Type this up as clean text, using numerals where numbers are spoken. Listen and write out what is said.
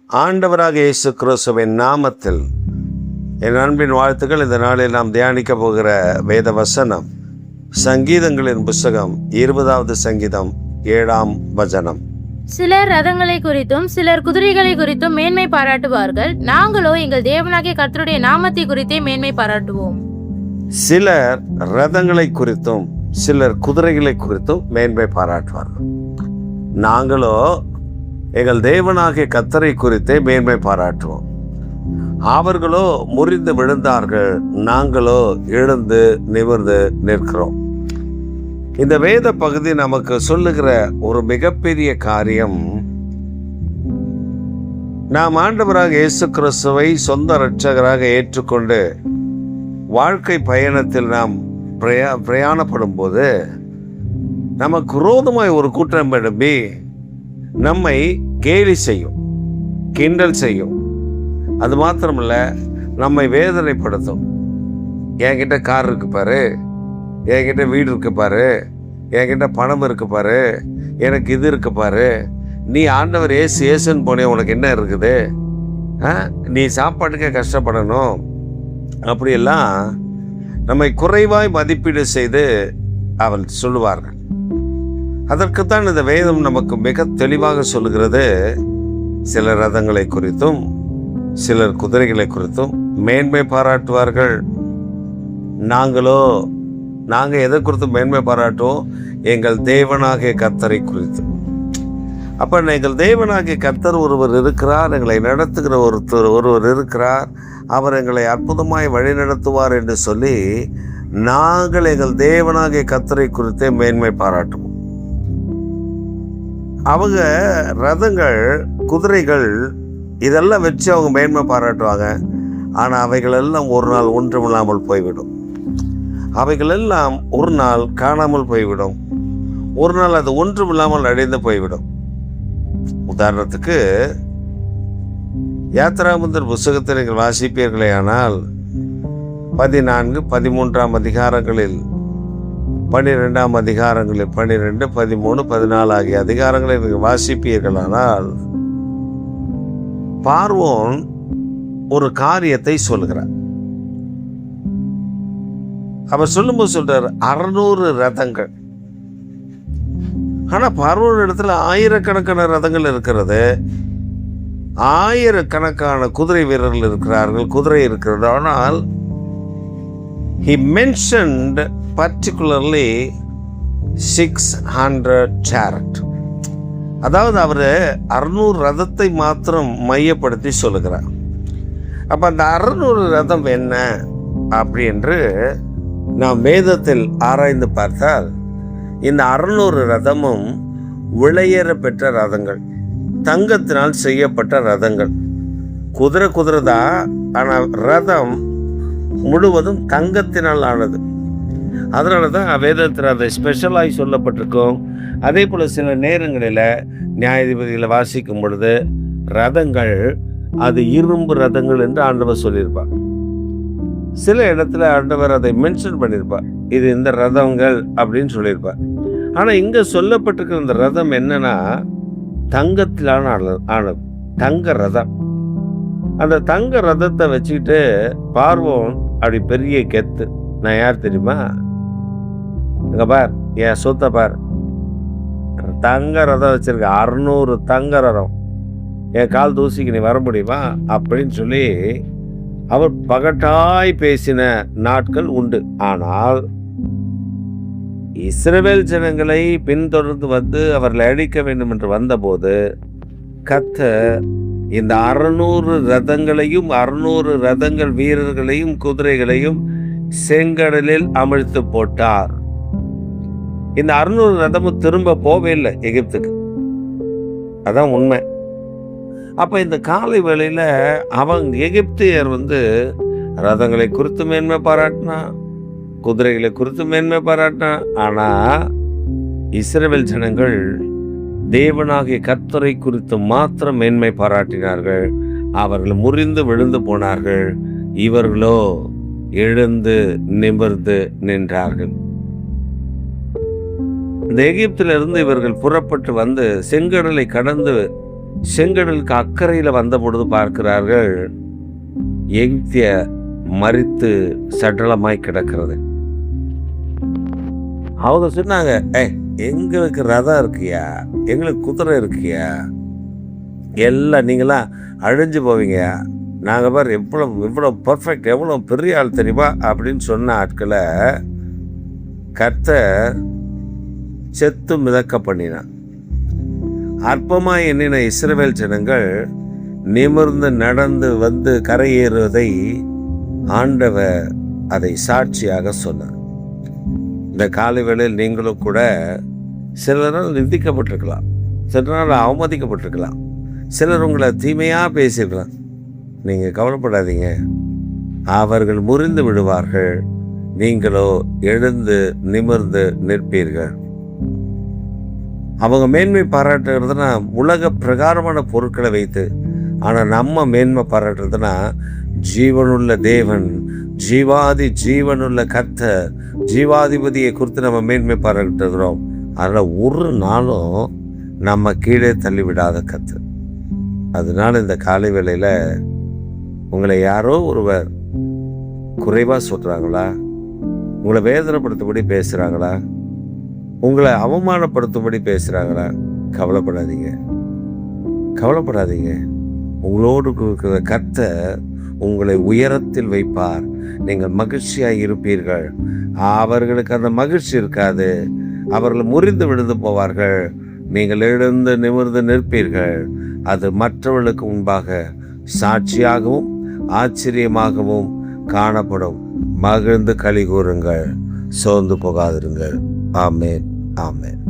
ஆண்டவராக இயேசு கிறிஸ்துவின் நாமத்தில் என் அன்பின் வாழ்த்துக்கள். இந்த நாளில் நாம் தியானிக்க போகிற வேத வசனம் சங்கீதங்களின் புஸ்தகம் 20வது சங்கீதம் 7ஆம் வசனம். சிலர் ரதங்களை குறித்தும் சிலர் குதிரைகளை குறித்தும் மேன்மை பாராட்டுவார்கள், நாங்களோ எங்கள் தேவனாகிய கர்த்தருடைய நாமத்தை குறித்தே மேன்மை பாராட்டுவோம். சிலர் ரதங்களை குறித்தும் சிலர் குதிரைகளை குறித்தும் மேன்மை பாராட்டுவார்கள், நாங்களோ எங்கள் தேவனாகிய கர்த்தரை குறித்தே மேன்மை பாராட்டுவோம். அவர்களோ முறிந்து விழுந்தார்கள், நாங்களோ எழுந்து நிமிர்ந்து நிற்கிறோம். இந்த வேத பகுதி நமக்கு சொல்லுகிற ஒரு மிகப்பெரிய காரியம், நாம் ஆண்டவராக இயேசு கிறிஸ்துவை சொந்த இரட்சகராக ஏற்றுக்கொண்டு வாழ்க்கை பயணத்தில் நாம் பிரயாணப்படும் போது நமக்கு விரோதமாய் ஒரு கூட்டம் எழும்பி நம்மை கேலி செய்யும், கிண்டல் செய்யும். அது மாத்திரமில்ல, நம்மை வேதனைப்படுத்தும். என்கிட்ட கார் இருக்கு பாரு, என்கிட்ட வீடு இருக்கு பாரு, என்கிட்ட பணம் இருக்கு பாரு, எனக்கு இது இருக்கு பாரு, நீ ஆண்டவர் ஏசுன்னு போனே, உனக்கு என்ன இருக்குது, நீ சாப்பாட்டுக்கே கஷ்டப்படணும், அப்படியெல்லாம் நம்மை குறைவாய் மதிப்பீடு செய்து அவள் சொல்லுவார்கள். அதற்குத்தான் இந்த வேதம் நமக்கு மிக தெளிவாக சொல்லுகிறது, சிலர் ரதங்களை குறித்தும் சிலர் குதிரைகளை குறித்தும் மேன்மை பாராட்டுவார்கள், நாங்கள் எதை குறித்தும் மேன்மை பாராட்டுவோம், எங்கள் தேவனாகிய கர்த்தரை குறித்து. அப்ப எங்கள் தேவனாகிய கர்த்தர் ஒருவர் இருக்கிறார், எங்களை நடத்துகிற ஒருவர் இருக்கிறார், அவர் எங்களை அற்புதமாய் வழி நடத்துவார் என்று சொல்லி நாங்கள் எங்கள் தேவனாகிய கர்த்தரை குறித்தே மேன்மை பாராட்டுவோம். அவங்க ரதங்கள், குதிரைகள் இதெல்லாம் வச்சு அவங்க மேன்மை பாராட்டுவாங்க. ஆனால் அவைகளெல்லாம் ஒரு நாள் ஒன்றுமில்லாமல் போய்விடும். அவைகளெல்லாம் ஒரு நாள் காணாமல் போய்விடும். ஒரு நாள் அது ஒன்றுமில்லாமல் அடைந்து போய்விடும். உதாரணத்துக்கு யாத்திராமந்தர் புஸ்தகத்தை நீங்கள் வாசிப்பீர்களே ஆனால் 14, 13ஆம் அதிகாரங்களில், 12ஆம் அதிகாரங்களில் 12, 13, 14 ஆகிய அதிகாரங்களை நீங்கள் வாசிப்பீர்களானால் பார்வோன் ஒரு காரியத்தை சொல்கிறார். அவர் சொல்லும்போது சொல்றார் 600 ரதங்கள். ஆனா பார்வோன் இடத்துல ஆயிரக்கணக்கான ரதங்கள் இருக்கிறது, ஆயிரக்கணக்கான குதிரை வீரர்கள் இருக்கிறார்கள், குதிரை இருக்கிறது. ஆனால் he mentioned particularly 600 chariot. அதாவது அவர் 600 ரதத்தை மாத்திரம் மையப்படுத்தி சொல்லுகிறார். அப்ப அந்த 600 ரதம் என்ன அப்படி என்று நாம் வேதத்தில் ஆராய்ந்து பார்த்தால், இந்த 600 ரதமும் விலையேற பெற்ற ரதங்கள், தங்கத்தினால் செய்யப்பட்ட ரதங்கள். குதிரை தான், ஆனால் ரதம் முழுவதும் தங்கத்தினால் ஆனது. அதனால தான் வேதத்தில் அதை ஸ்பெஷலாகி சொல்லப்பட்டிருக்கும். அதே போல் சில நேரங்களில் நியாயாதிபதிகளை வாசிக்கும் பொழுது ரதங்கள் அது இரும்பு ரதங்கள் என்று ஆண்டவர் சொல்லியிருப்பார். சில இடத்துல ஆண்டவர் அதை மென்ஷன் பண்ணியிருப்பார், இது இந்த ரதங்கள் அப்படின்னு சொல்லியிருப்பார். ஆனால் இங்கே சொல்லப்பட்டிருக்கிற இந்த ரதம் என்னன்னா தங்கத்திலான ஆனது, தங்க ரதம். அந்த தங்க ரதத்தை வச்சுக்கிட்டு பார்வோன் அப்படி பெரிய கெத்து, நான் யார் தெரியுமா, இங்க பார் என் சொத்தை பார், தங்க ரதம் வச்சிருக்க, 600 தங்க ரதம், என் கால் தூசிக்கு நீ வர முடியுமா அப்படின்னு சொல்லி அவர் பகட்டாய் பேசின நாட்கள் உண்டு. ஆனால் இஸ்ரவேல் ஜனங்களை பின்தொடர்ந்து வந்து அவர்களை அழிக்க வேண்டும் என்று வந்தபோது கர்த்தர் இந்த 600 ரதங்களையும் 600 ரதங்கள் வீரர்களையும் குதிரைகளையும் செங்கடலில் அமிழ்த்து போட்டார். இந்த 600 ரதமும் திரும்ப போவே இல்லை எகிப்துக்கு, அதான் உண்மை. அப்ப இந்த காலை வேளையில அவங்க எகிப்தியர் ரதங்களை குறித்து மேன்மை பாராட்டினா, குதிரைகளை குறித்து மேன்மை பாராட்டினா. ஆனா இஸ்ரவேல் ஜனங்கள் தேவனாகிய கர்த்தரை குறித்து மாத்திரம் மேன்மை பாராட்டினார்கள். அவர்கள் முறிந்து விழுந்து போனார்கள், இவர்களோ எழுந்து நிமிர்ந்து நின்றார்கள். இந்த எகிப்திலிருந்து இவர்கள் புறப்பட்டு வந்து செங்கடலை கடந்து செங்கடலுக்கு அக்கறையில் வந்த பொழுது பார்க்கிறார்கள், எகிப்திய மரித்து சடலமாய் கிடக்கிறது. அவங்க சொன்னாங்க, எங்களுக்கு ரதம் இருக்கியா, எங்களுக்கு குதிரை இருக்கியா, எல்லாம் நீங்களாம் அழிஞ்சு போவீங்க, நாங்கள் பார் எவ்வளோ பர்ஃபெக்ட், எவ்வளோ பெரிய ஆள் தெரியுமா அப்படின்னு சொன்ன ஆட்களை கர்த்தர் செத்து மிதக்க பண்ணினான். அற்பமாய் எண்ணின இஸ்ரவேல் ஜனங்கள் நிமிர்ந்து நடந்து வந்து கரையேறுவதை ஆண்டவர் அதை சாட்சியாக சொன்னார். இந்த காலை வேளையில் நீங்களும் கூட சில நாள் நிந்திக்கப்பட்டிருக்கலாம், சில நாள் அவமதிக்கப்பட்டிருக்கலாம், சிலர் உங்களை தீமையாக பேசியிருக்கலாம். நீங்கள் கவலைப்படாதீங்க, அவர்கள் முறிந்து விடுவார்கள், நீங்களோ எழுந்து நிமிர்ந்து நிற்பீர்கள். அவங்க மேன்மை பாராட்டுறதுனா உலக பிரகாரமான பொருட்களை வைத்து, ஆனால் நம்ம மேன்மை பாராட்டுறதுனா ஜீவனுள்ள தேவன், ஜீவனுள்ள கர்த்தர், ஜீவாதிபதியை குறித்து நம்ம மேன்மை பாராட்டுகிறோம். அதனால் ஒரு நாளும் நம்ம கீழே தள்ளிவிடாத கர்த்தர். அதனால இந்த காலை வேளையில் உங்களை யாரோ ஒருவர் குறைவாக சொல்கிறாங்களா, உங்களை வேதனைப்படுத்தும்படி பேசுகிறாங்களா, உங்களை அவமானப்படுத்தும்படி பேசுகிறாங்களா, கவலைப்படாதீங்க. உங்களோடு இருக்கிற கர்த்தர் உங்களை உயரத்தில் வைப்பார். நீங்கள் மகிழ்ச்சியாக இருப்பீர்கள். அவர்களுக்கு அந்த மகிழ்ச்சி இருக்காது, அவர்கள் முறிந்து விழுந்து போவார்கள். நீங்கள் எழுந்து நிமிர்ந்து நிற்பீர்கள். அது மற்றவர்களுக்கு முன்பாக சாட்சியாகவும் ஆச்சரியமாகவும் காணப்படும். மகிழ்ந்து களி கூறுங்கள், சோர்ந்து போகாதிருங்கள். ஆமென், ஆமென்.